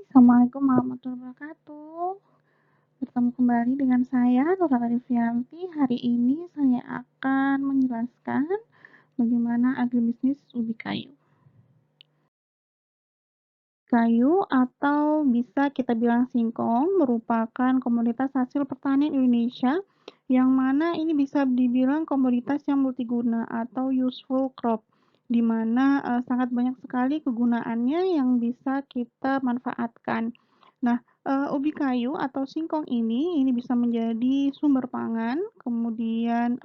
Assalamualaikum warahmatullahi wabarakatuh. Bertemu kembali dengan saya, Nurul Arifianti. Hari ini saya akan menjelaskan bagaimana agribisnis ubi kayu. Kayu atau bisa kita bilang singkong merupakan komoditas hasil pertanian Indonesia yang mana ini bisa dibilang komoditas yang multiguna atau useful crop, di mana sangat banyak sekali kegunaannya yang bisa kita manfaatkan. Nah, ubi kayu atau singkong ini bisa menjadi sumber pangan, kemudian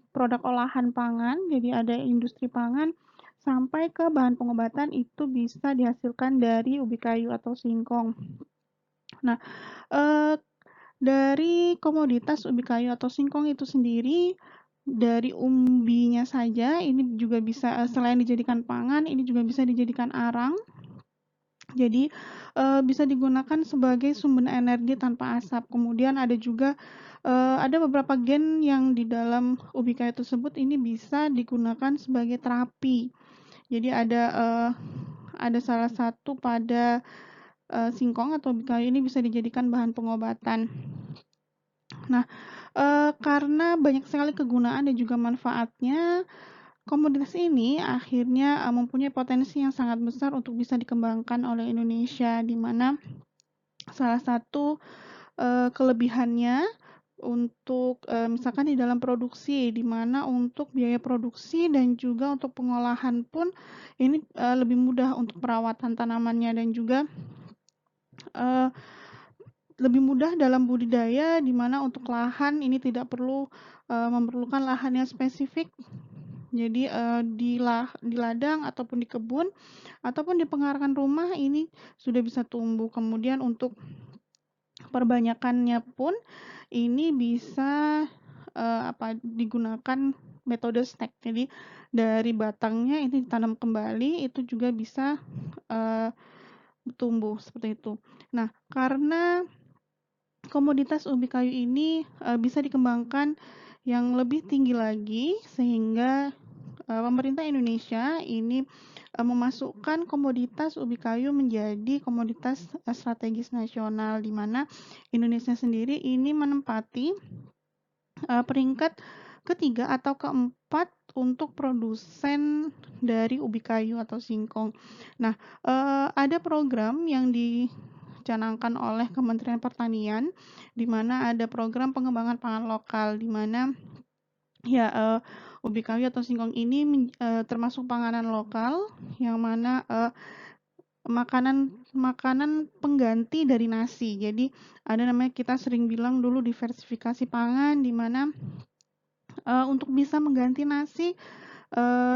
produk olahan pangan, jadi ada industri pangan, sampai ke bahan pengobatan itu bisa dihasilkan dari ubi kayu atau singkong. Nah, dari komoditas ubi kayu atau singkong itu sendiri, dari umbinya saja ini juga bisa selain dijadikan pangan, ini juga bisa dijadikan arang. Jadi, bisa digunakan sebagai sumber energi tanpa asap. Kemudian ada juga, ada beberapa gen yang di dalam ubi kayu tersebut ini bisa digunakan sebagai terapi. Jadi ada salah satu pada singkong atau ubi kayu ini bisa dijadikan bahan pengobatan. Nah, karena banyak sekali kegunaan dan juga manfaatnya, komoditas ini akhirnya mempunyai potensi yang sangat besar untuk bisa dikembangkan oleh Indonesia, di mana salah satu kelebihannya untuk misalkan di dalam produksi, di mana untuk biaya produksi dan juga untuk pengolahan pun ini lebih mudah untuk perawatan tanamannya dan juga lebih mudah dalam budidaya, di mana untuk lahan ini tidak perlu memerlukan lahan yang spesifik. Jadi di ladang ataupun di kebun ataupun di pengarahan rumah ini sudah bisa tumbuh. Kemudian untuk perbanyakannya pun ini bisa digunakan metode stek. Jadi dari batangnya ini ditanam kembali, itu juga bisa tumbuh seperti itu. Nah, karena komoditas ubi kayu ini bisa dikembangkan yang lebih tinggi lagi, sehingga pemerintah Indonesia ini memasukkan komoditas ubi kayu menjadi komoditas strategis nasional, di mana Indonesia sendiri ini menempati peringkat ketiga atau keempat untuk produsen dari ubi kayu atau singkong. Nah, ada program yang dicanangkan oleh Kementerian Pertanian, di mana ada program pengembangan pangan lokal, di mana ubi kayu atau singkong ini termasuk panganan lokal, yang mana makanan pengganti dari nasi. Jadi ada namanya, kita sering bilang dulu diversifikasi pangan, di mana untuk bisa mengganti nasi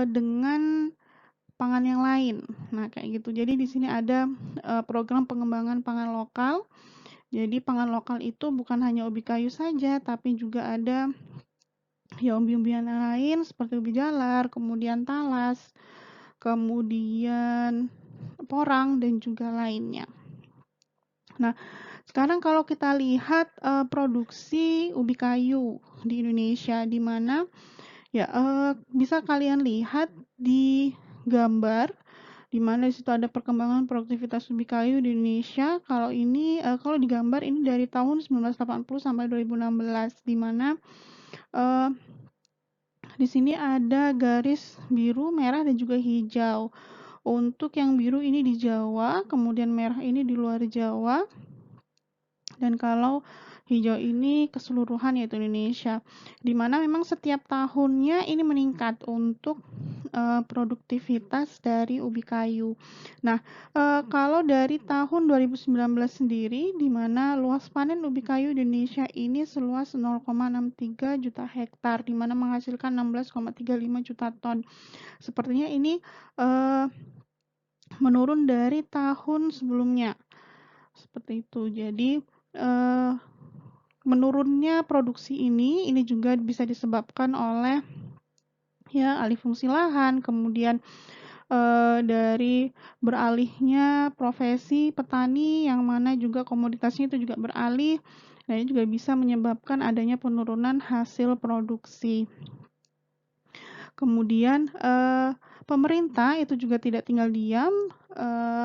dengan pangan yang lain. Nah, kayak gitu. Jadi di sini ada program pengembangan pangan lokal. Jadi pangan lokal itu bukan hanya ubi kayu saja, tapi juga ada umbi-umbian lain seperti ubi jalar, kemudian talas, kemudian porang dan juga lainnya. Nah, sekarang kalau kita lihat produksi ubi kayu di Indonesia, di mana bisa kalian lihat di gambar, di mana di situ ada perkembangan produktivitas ubi kayu di Indonesia. Kalau di gambar ini dari tahun 1980 sampai 2016, di mana di sini ada garis biru, merah, dan juga hijau. Untuk yang biru ini di Jawa, kemudian merah ini di luar Jawa, dan kalau hijau ini keseluruhan yaitu Indonesia, di mana memang setiap tahunnya ini meningkat untuk produktivitas dari ubi kayu. Nah, kalau dari tahun 2019 sendiri, di mana luas panen ubi kayu di Indonesia ini seluas 0,63 juta hektar, di mana menghasilkan 16,35 juta ton. Sepertinya ini menurun dari tahun sebelumnya, seperti itu. Jadi menurunnya produksi ini juga bisa disebabkan oleh alih fungsi lahan, kemudian dari beralihnya profesi petani, yang mana juga komoditasnya itu juga beralih. Nah, ini juga bisa menyebabkan adanya penurunan hasil produksi. Kemudian pemerintah itu juga tidak tinggal diam,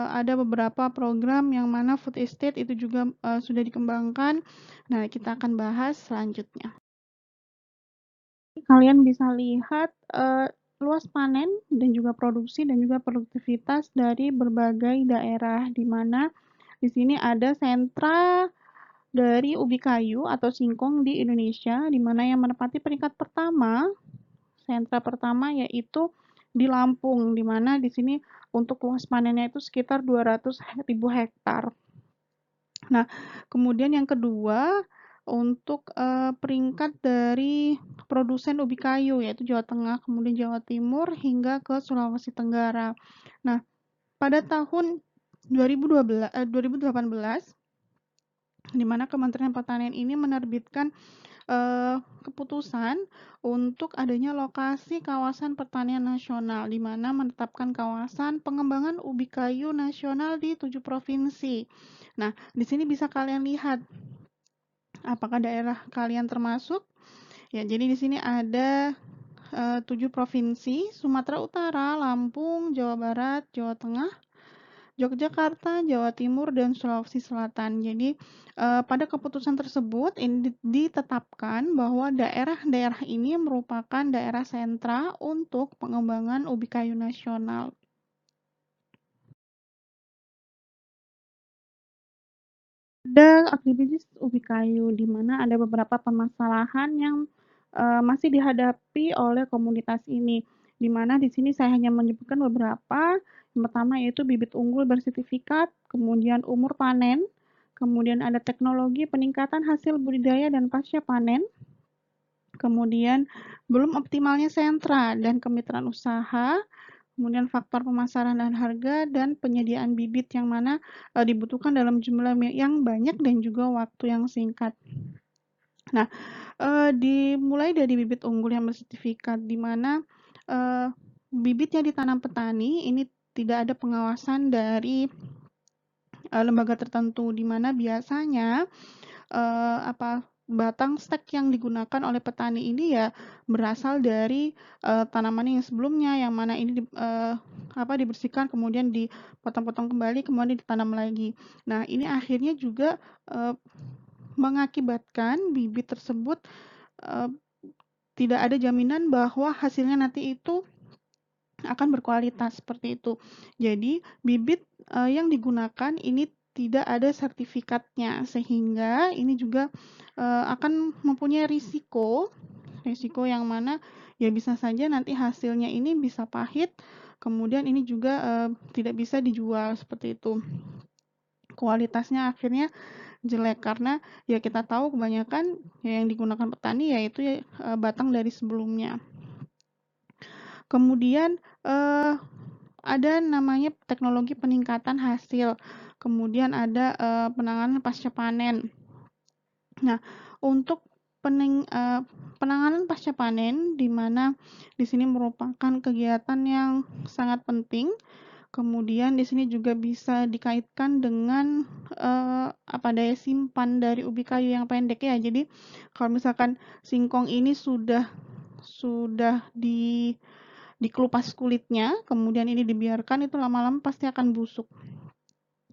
ada beberapa program yang mana food estate itu juga sudah dikembangkan. Nah, kita akan bahas selanjutnya. Kalian bisa lihat luas panen dan juga produksi dan juga produktivitas dari berbagai daerah, di mana di sini ada sentra dari ubi kayu atau singkong di Indonesia, di mana yang menempati peringkat pertama, sentra pertama yaitu di Lampung, di mana di sini untuk luas panennya itu sekitar 200.000 hektar. Nah, kemudian yang kedua, untuk peringkat dari produsen ubi kayu, yaitu Jawa Tengah, kemudian Jawa Timur, hingga ke Sulawesi Tenggara. Nah, pada tahun 2018, di mana Kementerian Pertanian ini menerbitkan keputusan untuk adanya lokasi kawasan pertanian nasional, di mana menetapkan kawasan pengembangan ubi kayu nasional di 7 provinsi. Nah, di sini bisa kalian lihat apakah daerah kalian termasuk. Ya, jadi di sini ada 7 provinsi: Sumatera Utara, Lampung, Jawa Barat, Jawa Tengah, Yogyakarta, Jawa Timur, dan Sulawesi Selatan. Jadi pada keputusan tersebut ini ditetapkan bahwa daerah-daerah ini merupakan daerah sentra untuk pengembangan ubi kayu nasional. Ada aktivitas ubi kayu, di mana ada beberapa permasalahan yang masih dihadapi oleh komunitas ini, di mana di sini saya hanya menyebutkan beberapa. Yang pertama yaitu bibit unggul bersertifikat, kemudian umur panen, kemudian ada teknologi peningkatan hasil budidaya dan pasca panen, kemudian belum optimalnya sentra dan kemitraan usaha, kemudian faktor pemasaran dan harga, dan penyediaan bibit yang mana dibutuhkan dalam jumlah yang banyak dan juga waktu yang singkat. Nah, dimulai dari bibit unggul yang bersertifikat, di mana bibit yang ditanam petani ini tidak ada pengawasan dari lembaga tertentu, di mana biasanya batang stek yang digunakan oleh petani ini ya berasal dari tanaman yang sebelumnya, yang mana ini dibersihkan, kemudian dipotong-potong kembali, kemudian ditanam lagi. Nah, ini akhirnya juga mengakibatkan bibit tersebut tidak ada jaminan bahwa hasilnya nanti itu akan berkualitas, seperti itu. Jadi bibit yang digunakan ini tidak ada sertifikatnya, sehingga ini juga akan mempunyai risiko yang mana ya bisa saja nanti hasilnya ini bisa pahit, kemudian ini juga tidak bisa dijual, seperti itu. Kualitasnya akhirnya jelek, karena ya kita tahu kebanyakan yang digunakan petani yaitu batang dari sebelumnya. Kemudian ada namanya teknologi peningkatan hasil, kemudian ada penanganan pasca panen. Nah, untuk penanganan pasca panen, di mana di sini merupakan kegiatan yang sangat penting. Kemudian di sini juga bisa dikaitkan dengan daya simpan dari ubi kayu yang pendek ya. Jadi kalau misalkan singkong ini sudah dikelupas kulitnya, kemudian ini dibiarkan, itu lama-lama pasti akan busuk.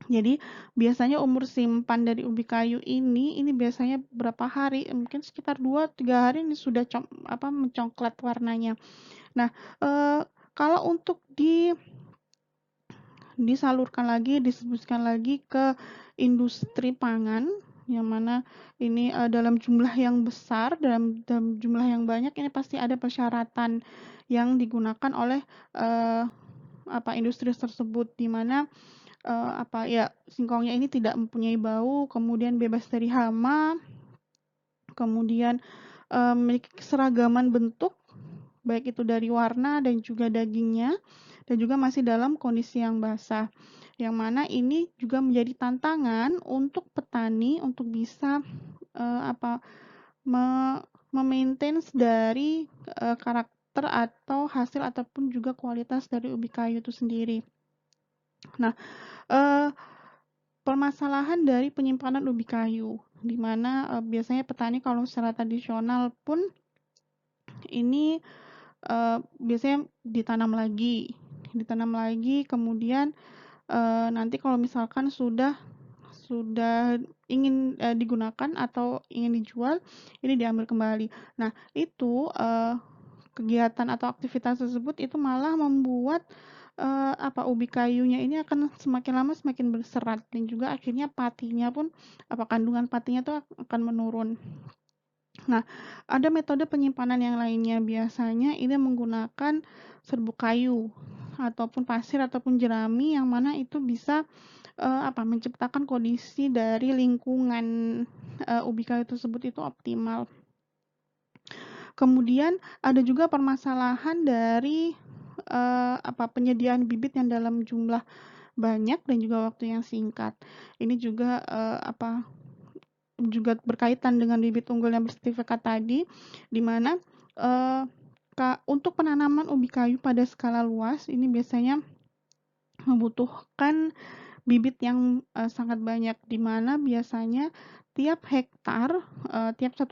Jadi biasanya umur simpan dari ubi kayu ini biasanya berapa hari, mungkin sekitar 2-3 hari ini sudah mencoklat warnanya. Nah, kalau untuk disalurkan lagi, didistribusikan lagi ke industri pangan, yang mana ini dalam jumlah yang besar, dalam jumlah yang banyak, ini pasti ada persyaratan yang digunakan oleh industri tersebut, di mana singkongnya ini tidak mempunyai bau, kemudian bebas dari hama, kemudian memiliki keseragaman bentuk, baik itu dari warna dan juga dagingnya, dan juga masih dalam kondisi yang basah, yang mana ini juga menjadi tantangan untuk petani untuk bisa memaintain dari karakter atau hasil ataupun juga kualitas dari ubi kayu itu sendiri. Nah, permasalahan dari penyimpanan ubi kayu, di mana biasanya petani kalau secara tradisional pun ini biasanya ditanam lagi, kemudian nanti kalau misalkan sudah ingin digunakan atau ingin dijual, ini diambil kembali. Nah, itu kegiatan atau aktivitas tersebut itu malah membuat ubi kayunya ini akan semakin lama semakin berserat, dan juga akhirnya patinya pun kandungan patinya itu akan menurun. Nah, ada metode penyimpanan yang lainnya, biasanya ini menggunakan serbuk kayu ataupun pasir ataupun jerami, yang mana itu bisa menciptakan kondisi dari lingkungan ubi kayu tersebut itu optimal. Kemudian ada juga permasalahan dari penyediaan bibit yang dalam jumlah banyak dan juga waktu yang singkat. Ini juga juga berkaitan dengan bibit unggul yang bersertifikat tadi, di mana untuk penanaman ubi kayu pada skala luas ini biasanya membutuhkan bibit yang sangat banyak, di mana biasanya tiap 1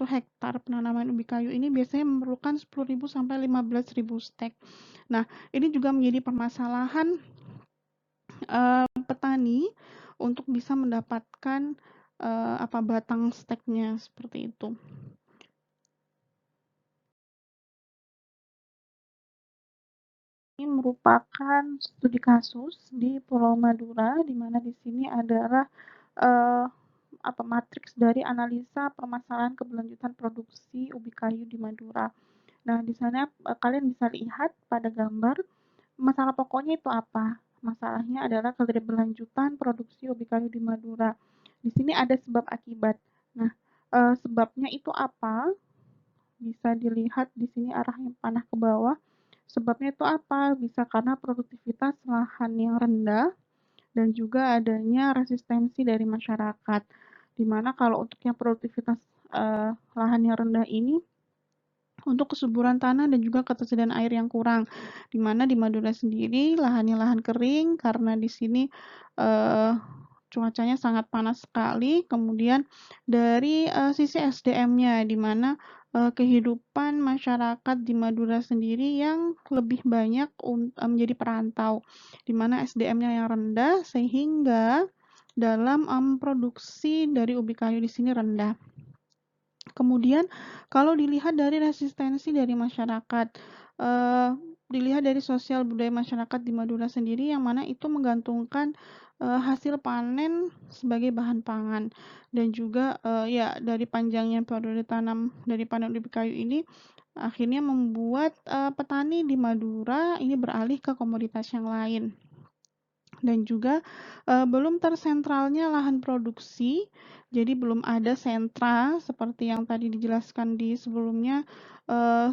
hektar penanaman ubi kayu ini biasanya memerlukan 10.000 sampai 15.000 stek. Nah, ini juga menjadi permasalahan petani untuk bisa mendapatkan batang steknya seperti itu. Ini merupakan studi kasus di Pulau Madura, di mana di sini adalah matriks dari analisa permasalahan keberlanjutan produksi ubi kayu di Madura. Nah, di sana kalian bisa lihat pada gambar masalah pokoknya itu apa. Masalahnya adalah keberlanjutan produksi ubi kayu di Madura. Di sini ada sebab akibat. Nah, sebabnya itu apa? Bisa dilihat di sini arahnya panah ke bawah. Sebabnya itu apa? Bisa karena produktivitas lahan yang rendah dan juga adanya resistensi dari masyarakat. Di mana kalau untuk yang produktivitas lahan yang rendah ini, untuk kesuburan tanah dan juga ketersediaan air yang kurang, di mana di Madura sendiri lahannya lahan kering karena di sini cuacanya sangat panas sekali. Kemudian dari sisi SDM-nya, di mana kehidupan masyarakat di Madura sendiri yang lebih banyak menjadi perantau, di mana SDM-nya yang rendah sehingga dalam produksi dari ubi kayu di sini rendah. Kemudian kalau dilihat dari resistensi dari masyarakat, dilihat dari sosial budaya masyarakat di Madura sendiri, yang mana itu menggantungkan hasil panen sebagai bahan pangan, dan juga dari panjangnya periode tanam dari panen ubi kayu ini akhirnya membuat petani di Madura ini beralih ke komoditas yang lain. Dan juga belum tersentralnya lahan produksi, jadi belum ada sentra seperti yang tadi dijelaskan di sebelumnya.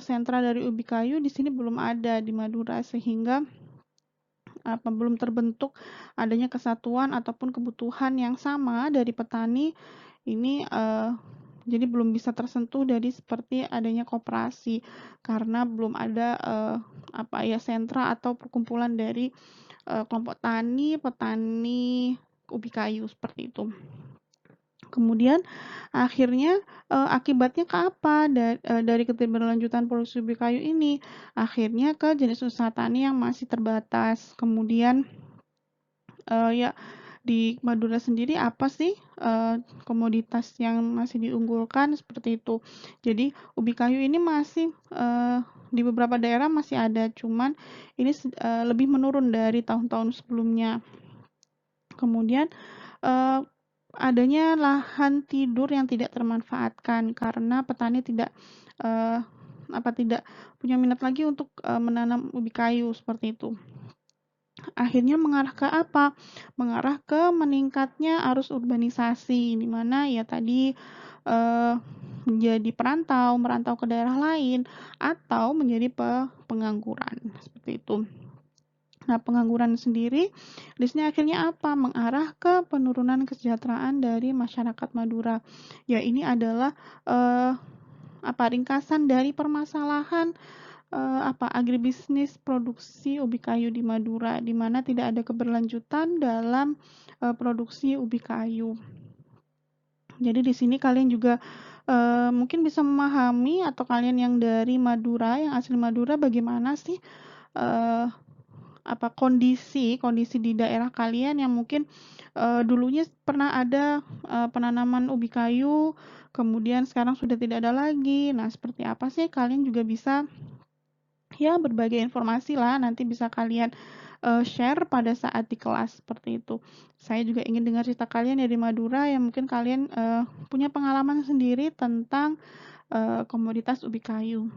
Sentra dari ubi kayu di sini belum ada di Madura, sehingga belum terbentuk adanya kesatuan ataupun kebutuhan yang sama dari petani ini. Jadi belum bisa tersentuh dari seperti adanya koperasi, karena belum ada sentra atau perkumpulan dari kelompok petani ubi kayu seperti itu. Kemudian akhirnya akibatnya ke apa dari keberlanjutan produksi ubi kayu ini? Akhirnya ke jenis usaha tani yang masih terbatas. Kemudian di Madura sendiri apa sih komoditas yang masih diunggulkan seperti itu. Jadi ubi kayu ini masih di beberapa daerah masih ada, cuman ini lebih menurun dari tahun-tahun sebelumnya. Kemudian adanya lahan tidur yang tidak termanfaatkan karena petani tidak punya minat lagi untuk menanam ubi kayu seperti itu. Akhirnya mengarah ke apa? Mengarah ke meningkatnya arus urbanisasi, di mana ya tadi menjadi merantau ke daerah lain, atau menjadi pengangguran seperti itu. Nah, pengangguran sendiri di sini akhirnya apa? Mengarah ke penurunan kesejahteraan dari masyarakat Madura. Ya, ini adalah ringkasan dari permasalahan agribisnis produksi ubi kayu di Madura, di mana tidak ada keberlanjutan dalam produksi ubi kayu. Jadi di sini kalian juga mungkin bisa memahami atau kalian yang dari Madura, yang asli Madura, bagaimana sih kondisi di daerah kalian yang mungkin dulunya pernah ada penanaman ubi kayu, kemudian sekarang sudah tidak ada lagi. Nah, seperti apa sih? Kalian juga bisa ya berbagai informasi lah nanti bisa kalian share pada saat di kelas seperti itu. Saya juga ingin dengar cerita kalian dari Madura yang mungkin kalian punya pengalaman sendiri tentang komoditas ubi kayu.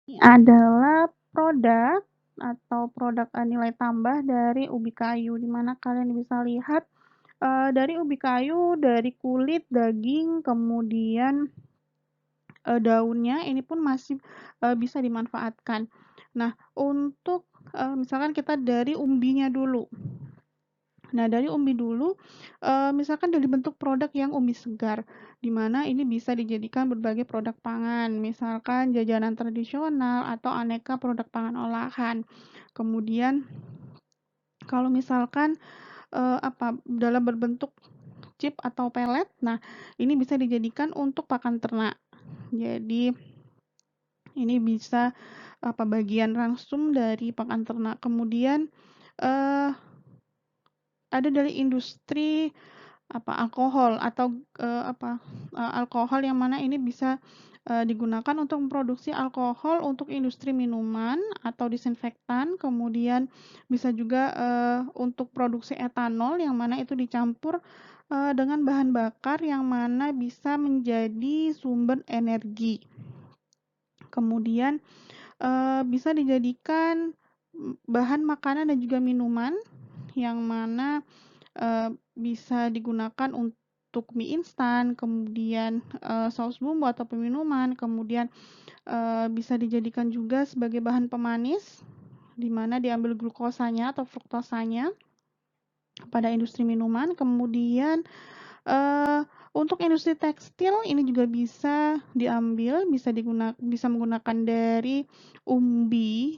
Ini adalah produk atau produk nilai tambah dari ubi kayu, di mana kalian bisa lihat dari ubi kayu, dari kulit, daging, kemudian daunnya ini pun masih bisa dimanfaatkan. Nah, untuk misalkan kita dari umbinya dulu. Nah, dari umbi dulu, misalkan dari bentuk produk yang umbi segar, di mana ini bisa dijadikan berbagai produk pangan, misalkan jajanan tradisional atau aneka produk pangan olahan. Kemudian kalau misalkan dalam berbentuk chip atau pelet, nah ini bisa dijadikan untuk pakan ternak. Jadi ini bisa bagian rangsum dari pakan ternak. Kemudian ada dari industri alkohol atau alkohol yang mana ini bisa digunakan untuk memproduksi alkohol untuk industri minuman atau disinfektan, kemudian bisa juga untuk produksi etanol yang mana itu dicampur dengan bahan bakar yang mana bisa menjadi sumber energi. Kemudian bisa dijadikan bahan makanan dan juga minuman yang mana bisa digunakan untuk mie instan, kemudian saus bumbu atau peminuman, kemudian bisa dijadikan juga sebagai bahan pemanis, di mana diambil glukosanya atau fruktosanya pada industri minuman. Kemudian untuk industri tekstil ini juga bisa diambil, bisa menggunakan dari umbi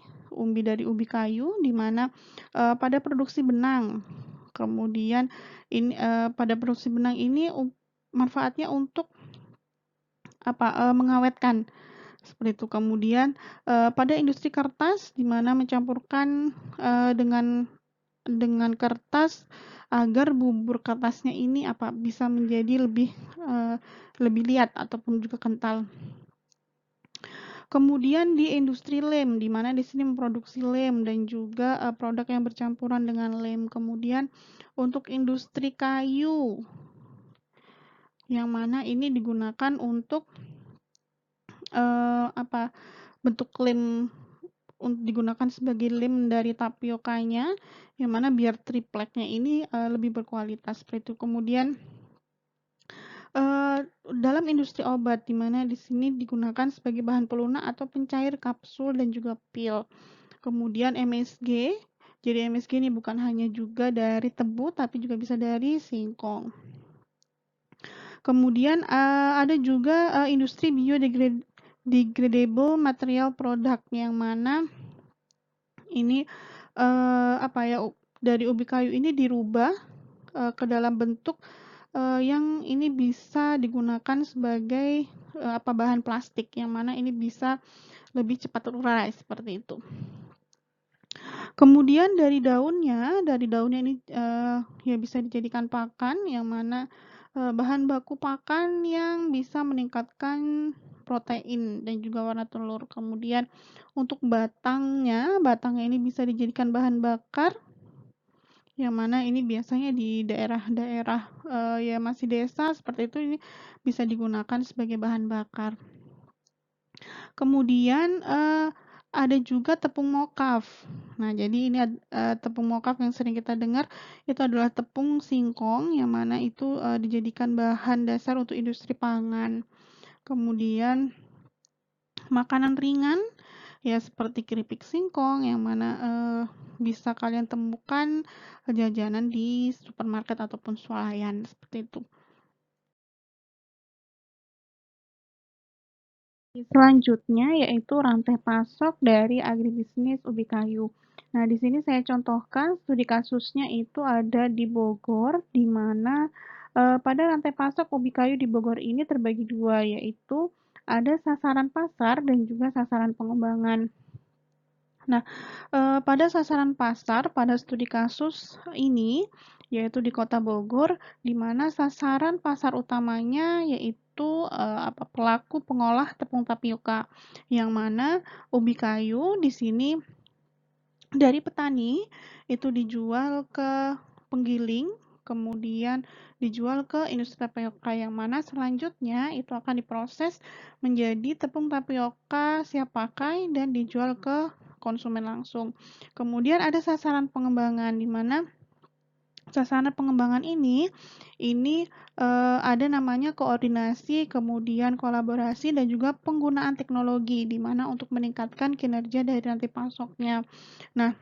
dari ubi kayu, di mana pada produksi benang. Kemudian ini pada produksi benang ini manfaatnya untuk mengawetkan seperti itu. Kemudian pada industri kertas di mana mencampurkan dengan kertas agar bubur kertasnya ini bisa menjadi lebih liat ataupun juga kental. Kemudian di industri lem, di mana di sini memproduksi lem dan juga produk yang bercampuran dengan lem. Kemudian untuk industri kayu, yang mana ini digunakan untuk bentuk lem, digunakan sebagai lem dari tapiokanya, yang mana biar tripleknya ini lebih berkualitas seperti itu. Kemudian dalam industri obat, di mana di sini digunakan sebagai bahan pelunak atau pencair kapsul dan juga pil. Kemudian MSG, jadi MSG ini bukan hanya juga dari tebu, tapi juga bisa dari singkong. Kemudian ada juga industri biodegradable material product, yang mana ini dari ubi kayu ini dirubah ke dalam bentuk yang ini bisa digunakan sebagai bahan plastik, yang mana ini bisa lebih cepat terurai seperti itu. Kemudian dari daunnya ini ya bisa dijadikan pakan, yang mana bahan baku pakan yang bisa meningkatkan protein dan juga warna telur. Kemudian untuk batangnya ini bisa dijadikan bahan bakar, yang mana ini biasanya di daerah-daerah ya masih desa seperti itu, ini bisa digunakan sebagai bahan bakar. Kemudian ada juga tepung mokaf. Nah, jadi ini tepung mokaf yang sering kita dengar itu adalah tepung singkong, yang mana itu dijadikan bahan dasar untuk industri pangan. Kemudian makanan ringan ya seperti keripik singkong, yang mana bisa kalian temukan jajanan di supermarket ataupun swalayan seperti itu. Selanjutnya yaitu rantai pasok dari agribisnis ubi kayu. Nah, di sini saya contohkan studi kasusnya itu ada di Bogor, di mana Pada rantai pasok ubi kayu di Bogor ini terbagi dua, yaitu ada sasaran pasar dan juga sasaran pengembangan. Nah, pada sasaran pasar, pada studi kasus ini, yaitu di Kota Bogor, di mana sasaran pasar utamanya yaitu pelaku pengolah tepung tapioka, yang mana ubi kayu di sini dari petani itu dijual ke penggiling, kemudian dijual ke industri tapioka, yang mana selanjutnya itu akan diproses menjadi tepung tapioka siap pakai dan dijual ke konsumen langsung. Kemudian ada sasaran pengembangan, di mana sasaran pengembangan ini ada namanya koordinasi, kemudian kolaborasi dan juga penggunaan teknologi, di mana untuk meningkatkan kinerja dari rantai pasoknya. Nah,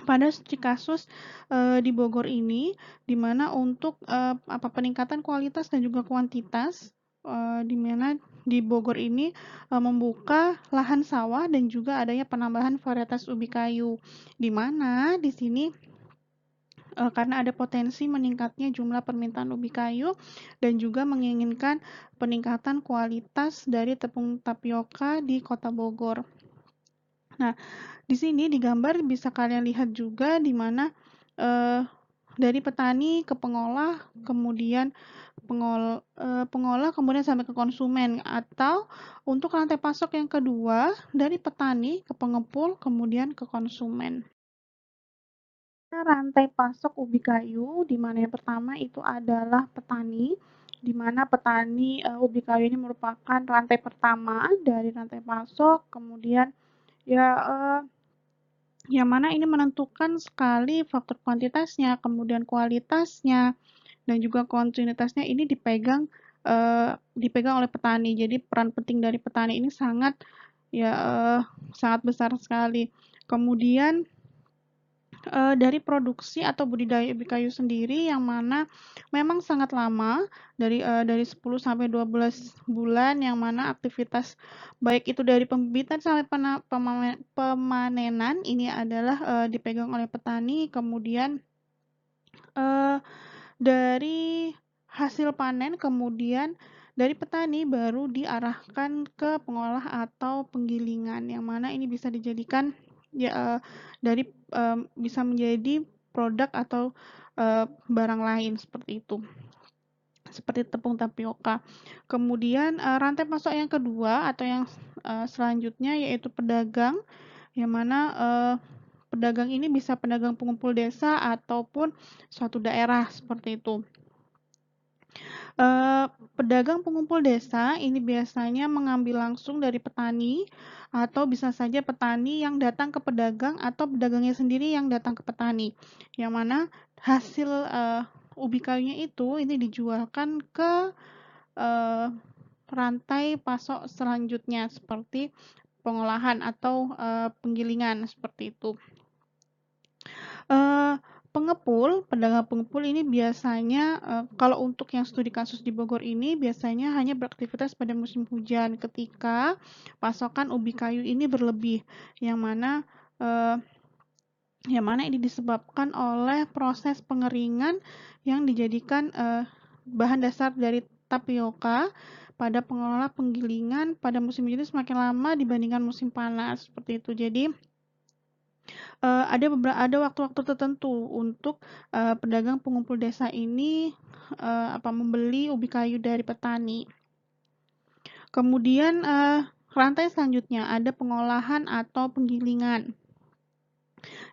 pada studi kasus di Bogor ini, di mana untuk peningkatan kualitas dan juga kuantitas, di mana di Bogor ini membuka lahan sawah dan juga adanya penambahan varietas ubi kayu, di mana di sini karena ada potensi meningkatnya jumlah permintaan ubi kayu dan juga menginginkan peningkatan kualitas dari tepung tapioka di Kota Bogor. Nah, di sini di gambar bisa kalian lihat juga di mana dari petani ke pengolah, kemudian pengolah kemudian sampai ke konsumen, atau untuk rantai pasok yang kedua dari petani ke pengepul kemudian ke konsumen. Rantai pasok ubi kayu, di mana yang pertama itu adalah petani, di mana petani ubi kayu ini merupakan rantai pertama dari rantai pasok, kemudian yang mana ini menentukan sekali faktor kuantitasnya, kemudian kualitasnya, dan juga kontinuitasnya ini dipegang oleh petani. Jadi peran penting dari petani ini sangat sangat besar sekali. Kemudian dari produksi atau budidaya ubi kayu sendiri, yang mana memang sangat lama, dari 10 sampai 12 bulan, yang mana aktivitas baik itu dari pembibitan sampai pemanenan ini adalah dipegang oleh petani. Kemudian dari hasil panen, kemudian dari petani baru diarahkan ke pengolah atau penggilingan, yang mana ini bisa dijadikan bisa menjadi produk atau barang lain seperti itu, seperti tepung tapioka. Kemudian rantai pasok yang kedua atau yang selanjutnya yaitu pedagang, yang mana pedagang ini bisa pedagang pengumpul desa ataupun suatu daerah seperti itu. Pedagang pengumpul desa ini biasanya mengambil langsung dari petani, atau bisa saja petani yang datang ke pedagang atau pedagangnya sendiri yang datang ke petani, yang mana hasil ubi kayunya itu ini dijualkan ke rantai pasok selanjutnya seperti pengolahan atau penggilingan seperti itu. Pedagang pengepul ini biasanya kalau untuk yang studi kasus di Bogor ini biasanya hanya beraktivitas pada musim hujan ketika pasokan ubi kayu ini berlebih, yang mana ini disebabkan oleh proses pengeringan yang dijadikan bahan dasar dari tapioka pada pengelola penggilingan pada musim hujan semakin lama dibandingkan musim panas seperti itu. Jadi ada waktu-waktu tertentu untuk pedagang pengumpul desa ini membeli ubi kayu dari petani. Kemudian rantai selanjutnya ada pengolahan atau penggilingan,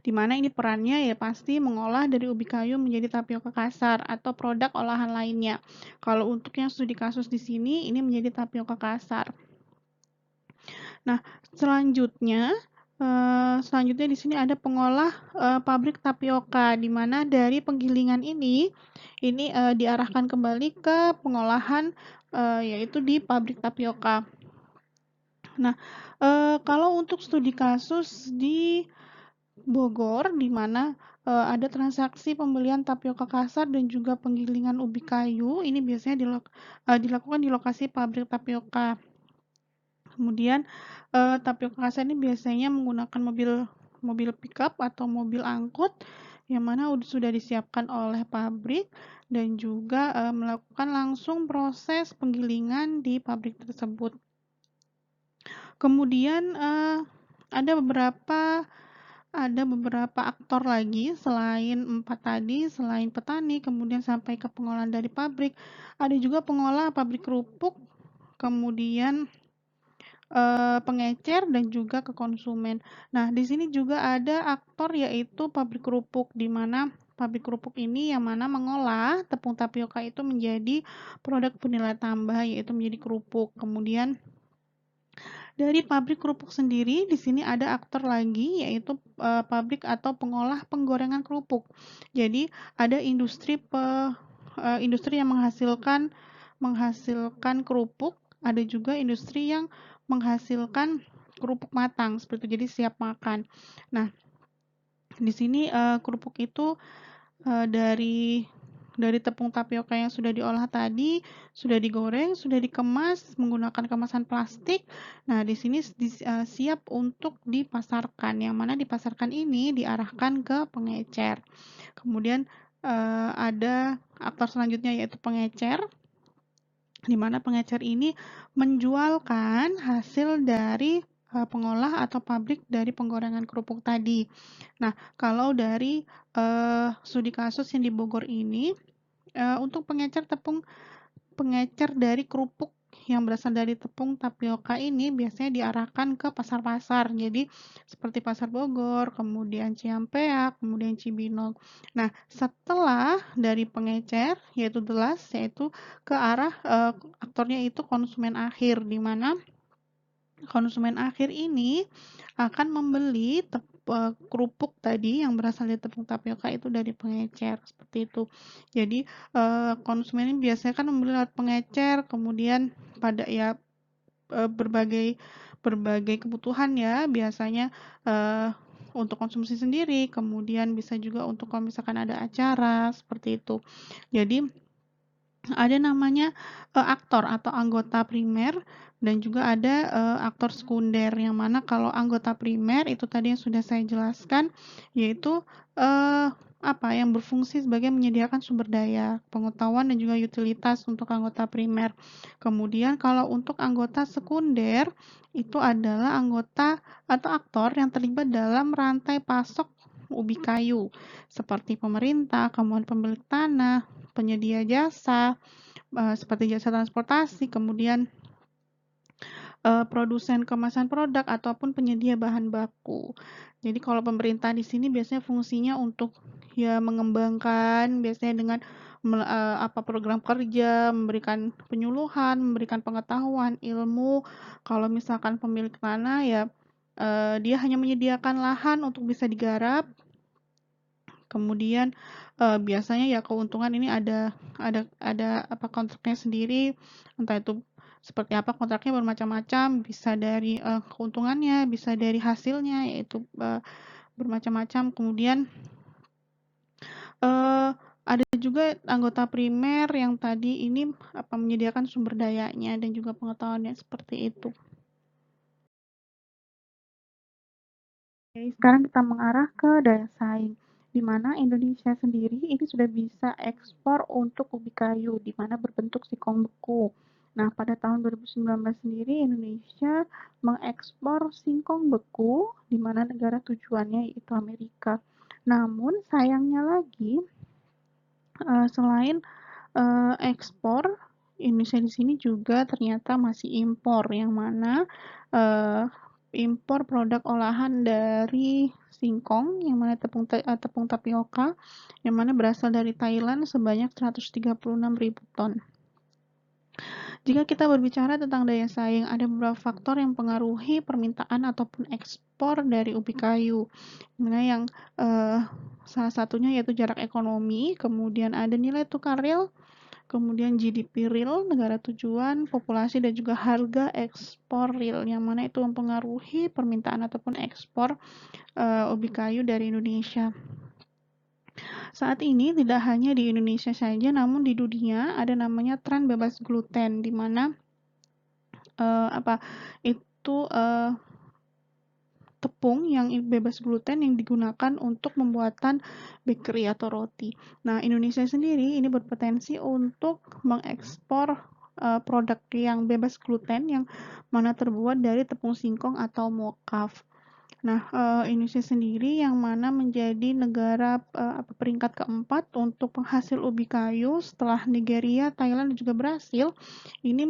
di mana ini perannya ya pasti mengolah dari ubi kayu menjadi tapioka kasar atau produk olahan lainnya. Kalau untuk yang studi kasus di sini ini menjadi tapioka kasar. Nah, selanjutnya di sini ada pengolah pabrik tapioka, di mana dari penggilingan ini diarahkan kembali ke pengolahan yaitu di pabrik tapioka. Nah, kalau untuk studi kasus di Bogor, di mana ada transaksi pembelian tapioka kasar dan juga penggilingan ubi kayu, ini biasanya dilakukan di lokasi pabrik tapioka. Kemudian tapioka kasar ini biasanya menggunakan mobil pickup atau mobil angkut, yang mana sudah disiapkan oleh pabrik dan juga melakukan langsung proses penggilingan di pabrik tersebut. Kemudian ada beberapa aktor lagi selain 4 tadi, selain petani, kemudian sampai ke pengolahan dari pabrik, ada juga pengolah pabrik kerupuk, kemudian pengecer dan juga ke konsumen. Nah, di sini juga ada aktor yaitu pabrik kerupuk, di mana pabrik kerupuk ini yang mana mengolah tepung tapioka itu menjadi produk bernilai tambah yaitu menjadi kerupuk. Kemudian dari pabrik kerupuk sendiri di sini ada aktor lagi yaitu pabrik atau pengolah penggorengan kerupuk. Jadi ada industri yang menghasilkan kerupuk, ada juga industri yang menghasilkan kerupuk matang seperti itu, jadi siap makan. Nah, di sini kerupuk itu dari tepung tapioka yang sudah diolah tadi, sudah digoreng, sudah dikemas menggunakan kemasan plastik. Nah, di sini siap untuk dipasarkan, yang mana dipasarkan ini diarahkan ke pengecer. Kemudian ada aktor selanjutnya yaitu pengecer, di mana pengecer ini menjualkan hasil dari pengolah atau pabrik dari penggorengan kerupuk tadi. Nah, kalau dari studi kasus yang di Bogor ini, untuk pengecer dari kerupuk yang berasal dari tepung tapioka ini biasanya diarahkan ke pasar-pasar. Jadi seperti Pasar Bogor, kemudian Ciampea, kemudian Cibinong. Nah, setelah dari pengecer yaitu ke arah aktornya itu konsumen akhir, di mana konsumen akhir ini akan membeli kerupuk tadi yang berasal dari tepung tapioka itu dari pengecer seperti itu. Jadi konsumen ini biasanya kan membeli lewat pengecer, kemudian pada berbagai kebutuhan ya, biasanya untuk konsumsi sendiri, kemudian bisa juga untuk kalau misalkan ada acara seperti itu. Jadi ada namanya aktor atau anggota primer dan juga ada aktor sekunder, yang mana kalau anggota primer itu tadi yang sudah saya jelaskan, yaitu yang berfungsi sebagai menyediakan sumber daya, pengetahuan dan juga utilitas untuk anggota primer. Kemudian kalau untuk anggota sekunder itu adalah anggota atau aktor yang terlibat dalam rantai pasok ubi kayu seperti pemerintah, kemudian pemilik tanah, penyedia jasa seperti jasa transportasi, kemudian produsen kemasan produk ataupun penyedia bahan baku. Jadi kalau pemerintah di sini biasanya fungsinya untuk mengembangkan biasanya dengan program kerja, memberikan penyuluhan, memberikan pengetahuan, ilmu. Kalau misalkan pemilik tanah dia hanya menyediakan lahan untuk bisa digarap. Kemudian biasanya keuntungan ini ada kontraknya sendiri, entah itu seperti apa kontraknya, bermacam-macam, bisa dari keuntungannya, bisa dari hasilnya, yaitu bermacam-macam. Kemudian ada juga anggota primer yang tadi ini menyediakan sumber dayanya dan juga pengetahuannya seperti itu. Oke, sekarang kita mengarah ke daya saing, di mana Indonesia sendiri ini sudah bisa ekspor untuk ubi kayu, di mana berbentuk singkong beku. Nah, pada tahun 2019 sendiri Indonesia mengekspor singkong beku, di mana negara tujuannya yaitu Amerika. Namun sayangnya lagi, selain ekspor, Indonesia di sini juga ternyata masih impor, yang mana impor produk olahan dari singkong, yang mana tepung tapioka, yang mana berasal dari Thailand sebanyak 136.000 ton. Jika kita berbicara tentang daya saing, ada beberapa faktor yang mempengaruhi permintaan ataupun ekspor dari ubi kayu. Dimana yang salah satunya yaitu jarak ekonomi, kemudian ada nilai tukar real, kemudian GDP real negara tujuan, populasi, dan juga harga ekspor real, yang mana itu mempengaruhi permintaan ataupun ekspor ubi kayu dari Indonesia. Saat ini tidak hanya di Indonesia saja, namun di dunia ada namanya tren bebas gluten, di mana tepung yang bebas gluten yang digunakan untuk pembuatan bakery atau roti. Nah, Indonesia sendiri ini berpotensi untuk mengekspor produk yang bebas gluten yang mana terbuat dari tepung singkong atau mocaf. Nah, Indonesia sendiri yang mana menjadi negara peringkat keempat untuk penghasil ubi kayu setelah Nigeria, Thailand dan juga Brasil. Ini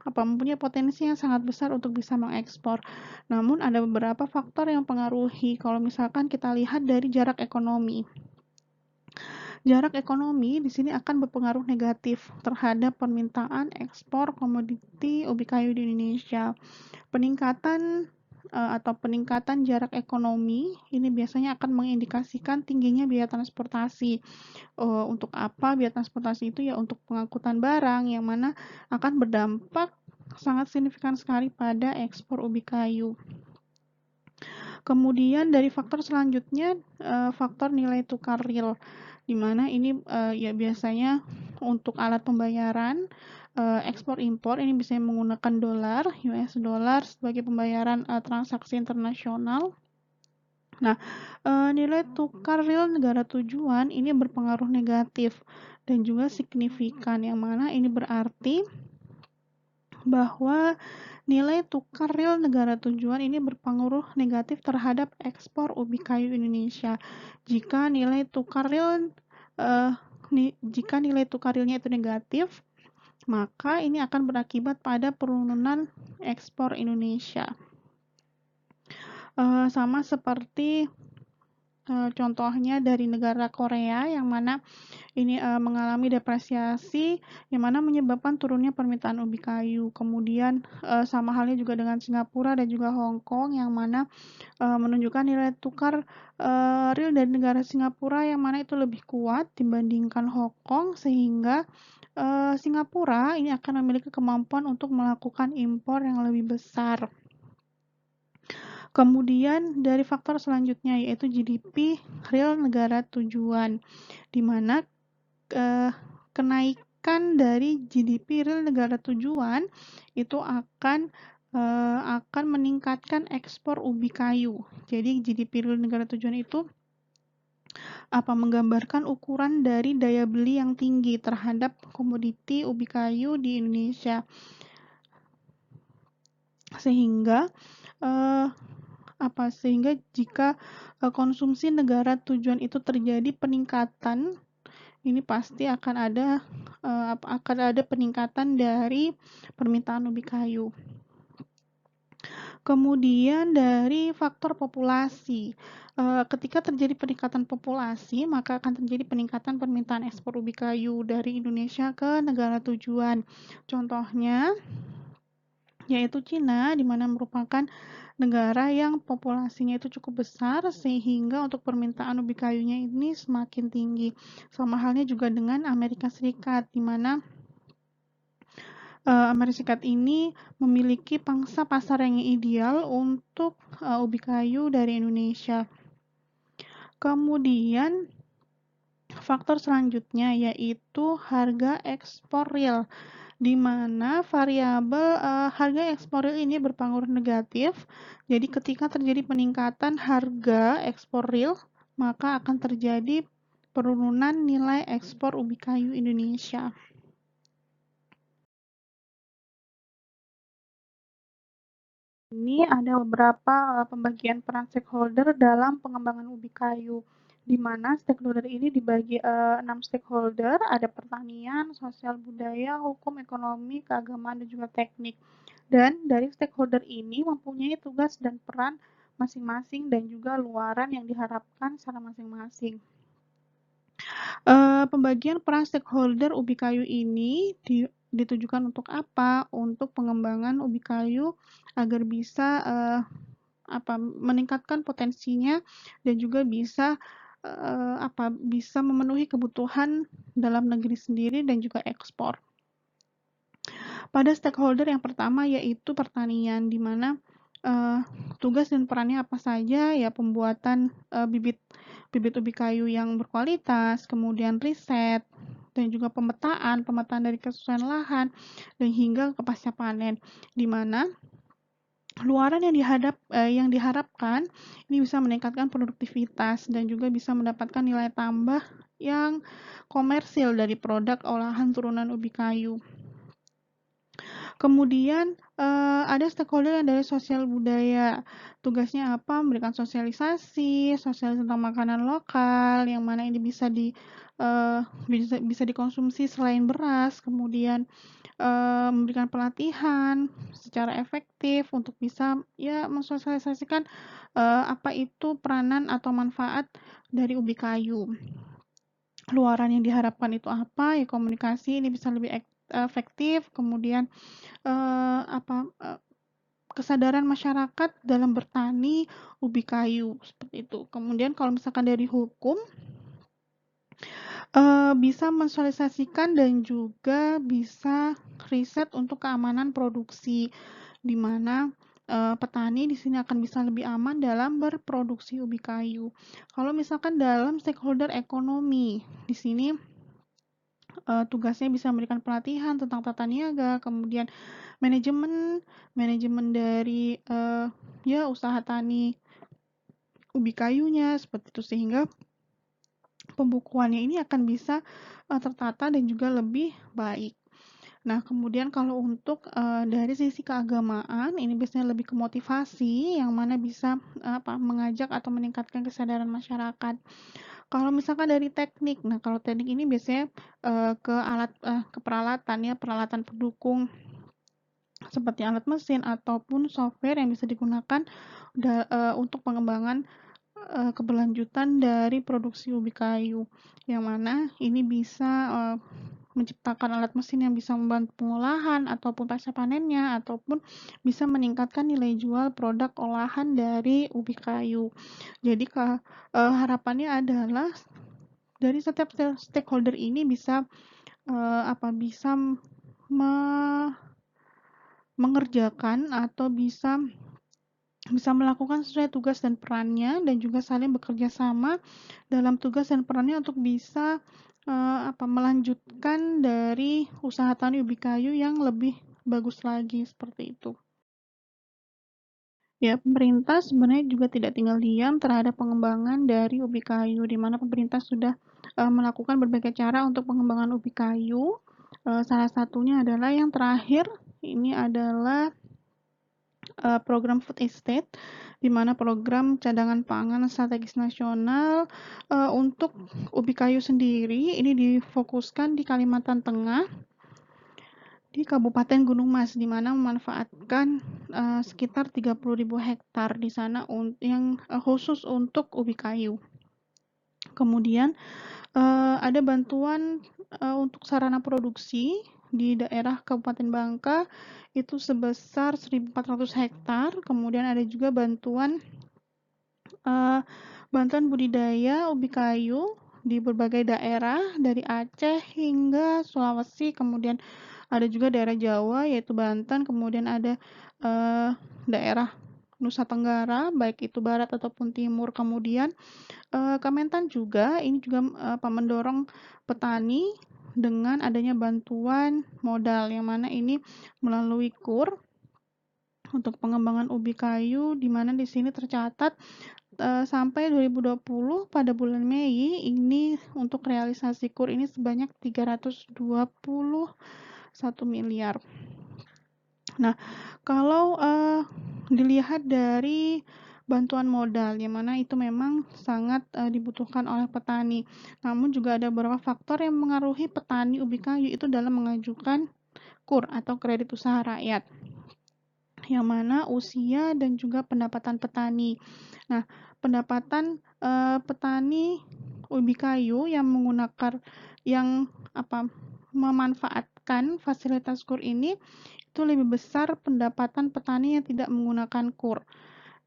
mempunyai potensi yang sangat besar untuk bisa mengekspor. Namun ada beberapa faktor yang mempengaruhi. Kalau misalkan kita lihat dari jarak ekonomi. Jarak ekonomi di sini akan berpengaruh negatif terhadap permintaan ekspor komoditi ubi kayu di Indonesia. Peningkatan jarak ekonomi ini biasanya akan mengindikasikan tingginya biaya transportasi. Untuk apa biaya transportasi itu? Ya untuk pengangkutan barang yang mana akan berdampak sangat signifikan sekali pada ekspor ubi kayu. Kemudian dari faktor selanjutnya faktor nilai tukar real, di mana ini ya biasanya untuk alat pembayaran ekspor impor ini bisa menggunakan dolar, US dollar sebagai pembayaran transaksi internasional. Nah, nilai tukar real negara tujuan ini berpengaruh negatif dan juga signifikan, yang mana ini berarti bahwa nilai tukar real negara tujuan ini berpengaruh negatif terhadap ekspor ubi kayu Indonesia. Jika nilai tukar realnya itu negatif, maka ini akan berakibat pada penurunan ekspor Indonesia. Sama seperti contohnya dari negara Korea yang mana ini mengalami depresiasi yang mana menyebabkan turunnya permintaan ubi kayu. Kemudian sama halnya juga dengan Singapura dan juga Hong Kong yang mana menunjukkan nilai tukar real dari negara Singapura yang mana itu lebih kuat dibandingkan Hong Kong, sehingga Singapura ini akan memiliki kemampuan untuk melakukan impor yang lebih besar. Kemudian dari faktor selanjutnya yaitu GDP real negara tujuan, di mana kenaikan dari GDP real negara tujuan itu akan meningkatkan ekspor ubi kayu. Jadi GDP real negara tujuan itu menggambarkan ukuran dari daya beli yang tinggi terhadap komoditi ubi kayu di Indonesia. Sehingga jika konsumsi negara tujuan itu terjadi peningkatan, ini pasti akan ada peningkatan dari permintaan ubi kayu. Kemudian dari faktor populasi, ketika terjadi peningkatan populasi, maka akan terjadi peningkatan permintaan ekspor ubi kayu dari Indonesia ke negara tujuan. Contohnya yaitu Cina, di mana merupakan negara yang populasinya itu cukup besar sehingga untuk permintaan ubi kayunya ini semakin tinggi. Sama halnya juga dengan Amerika Serikat, di mana Amerika Serikat ini memiliki pangsa pasar yang ideal untuk ubi kayu dari Indonesia. Kemudian faktor selanjutnya yaitu harga ekspor real, di mana variabel harga ekspor real ini berpengaruh negatif. Jadi ketika terjadi peningkatan harga ekspor real, maka akan terjadi penurunan nilai ekspor ubi kayu Indonesia. Ini ada beberapa pembagian peran stakeholder dalam pengembangan ubi kayu, di mana stakeholder ini dibagi 6 stakeholder, ada pertanian, sosial budaya, hukum, ekonomi, keagamaan, dan juga teknik. Dan dari stakeholder ini mempunyai tugas dan peran masing-masing dan juga luaran yang diharapkan secara masing-masing. Pembagian peran stakeholder ubi kayu ini ditujukan untuk apa? Untuk pengembangan ubi kayu agar bisa meningkatkan potensinya dan juga bisa memenuhi kebutuhan dalam negeri sendiri dan juga ekspor. Pada stakeholder yang pertama yaitu pertanian, di mana tugas dan perannya apa saja? Ya, pembuatan bibit ubi kayu yang berkualitas, kemudian riset, dan juga pemetaan dari kesesuaian lahan, dan hingga ke pasca panen, di mana Luaran yang diharapkan ini bisa meningkatkan produktivitas dan juga bisa mendapatkan nilai tambah yang komersil dari produk olahan turunan ubi kayu. Kemudian ada stakeholder yang dari sosial budaya. Tugasnya apa? Memberikan sosialisasi tentang makanan lokal yang mana ini bisa dikonsumsi selain beras. Kemudian memberikan pelatihan secara efektif untuk bisa ya mensosialisasikan apa itu peranan atau manfaat dari ubi kayu. Luaran yang diharapkan itu apa? Ya komunikasi ini bisa lebih efektif, kemudian kesadaran masyarakat dalam bertani ubi kayu seperti itu. Kemudian kalau misalkan dari hukum bisa mensosialisasikan dan juga bisa riset untuk keamanan produksi, di mana petani di sini akan bisa lebih aman dalam berproduksi ubi kayu. Kalau misalkan dalam stakeholder ekonomi, di sini tugasnya bisa memberikan pelatihan tentang tata niaga, kemudian manajemen dari ya usaha tani ubi kayunya seperti itu, sehingga pembukuannya ini akan bisa tertata dan juga lebih baik. Nah, kemudian kalau untuk dari sisi keagamaan, ini biasanya lebih ke motivasi, yang mana bisa mengajak atau meningkatkan kesadaran masyarakat. Kalau misalkan dari teknik, nah kalau teknik ini biasanya ke peralatan ya, peralatan pendukung seperti alat mesin ataupun software yang bisa digunakan untuk pengembangan keberlanjutan dari produksi ubi kayu, yang mana ini bisa menciptakan alat mesin yang bisa membantu pengolahan ataupun pasca panennya, ataupun bisa meningkatkan nilai jual produk olahan dari ubi kayu. Jadi harapannya adalah dari setiap stakeholder ini bisa bisa mengerjakan atau bisa melakukan sesuai tugas dan perannya, dan juga saling bekerja sama dalam tugas dan perannya untuk bisa melanjutkan dari usaha tani ubi kayu yang lebih bagus lagi seperti itu. Ya, pemerintah sebenarnya juga tidak tinggal diam terhadap pengembangan dari ubi kayu, di mana pemerintah sudah melakukan berbagai cara untuk pengembangan ubi kayu. Salah satunya adalah yang terakhir, ini adalah program food estate, di mana program cadangan pangan strategis nasional untuk ubi kayu sendiri ini difokuskan di Kalimantan Tengah, di Kabupaten Gunung Mas, di mana memanfaatkan sekitar 30.000 hektar di sana yang khusus untuk ubi kayu. Kemudian ada bantuan untuk sarana produksi di daerah Kabupaten Bangka itu sebesar 1.400 hektar. Kemudian ada juga bantuan budidaya ubi kayu di berbagai daerah dari Aceh hingga Sulawesi, kemudian ada juga daerah Jawa yaitu Banten, kemudian ada daerah Nusa Tenggara baik itu barat ataupun timur. Kemudian Kementan juga ini juga mendorong petani dengan adanya bantuan modal, yang mana ini melalui KUR untuk pengembangan ubi kayu, di mana di sini tercatat sampai 2020 pada bulan Mei ini untuk realisasi KUR ini sebanyak 321 miliar. Nah, kalau dilihat dari bantuan modal, yang mana itu memang sangat dibutuhkan oleh petani. Namun juga ada beberapa faktor yang mengaruhi petani ubi kayu itu dalam mengajukan KUR atau kredit usaha rakyat, yang mana usia dan juga pendapatan petani. Nah, pendapatan petani ubi kayu yang memanfaatkan fasilitas KUR ini itu lebih besar pendapatan petani yang tidak menggunakan KUR.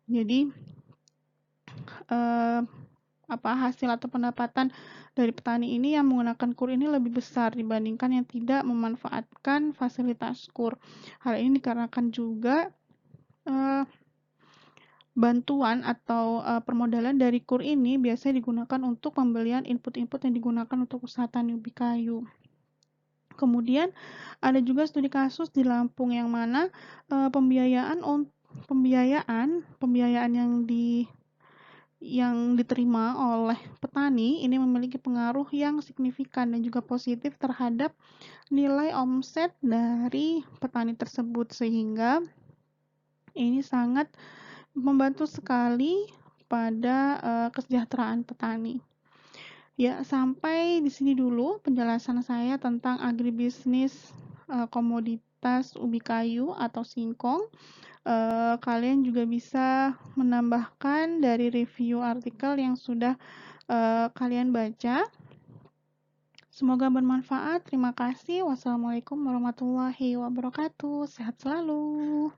Jadi hasil atau pendapatan dari petani ini yang menggunakan KUR ini lebih besar dibandingkan yang tidak memanfaatkan fasilitas KUR. Hal ini dikarenakan juga bantuan atau permodalan dari KUR ini biasanya digunakan untuk pembelian input-input yang digunakan untuk usaha tani ubi kayu. Kemudian ada juga studi kasus di Lampung yang mana pembiayaan pembiayaan yang diterima oleh petani ini memiliki pengaruh yang signifikan dan juga positif terhadap nilai omset dari petani tersebut, sehingga ini sangat membantu sekali pada kesejahteraan petani. Ya, sampai di sini dulu penjelasan saya tentang agribisnis komoditas ubi kayu atau singkong. Kalian juga bisa menambahkan dari review artikel yang sudah kalian baca. Semoga bermanfaat. Terima kasih. Wassalamualaikum warahmatullahi wabarakatuh. Sehat selalu.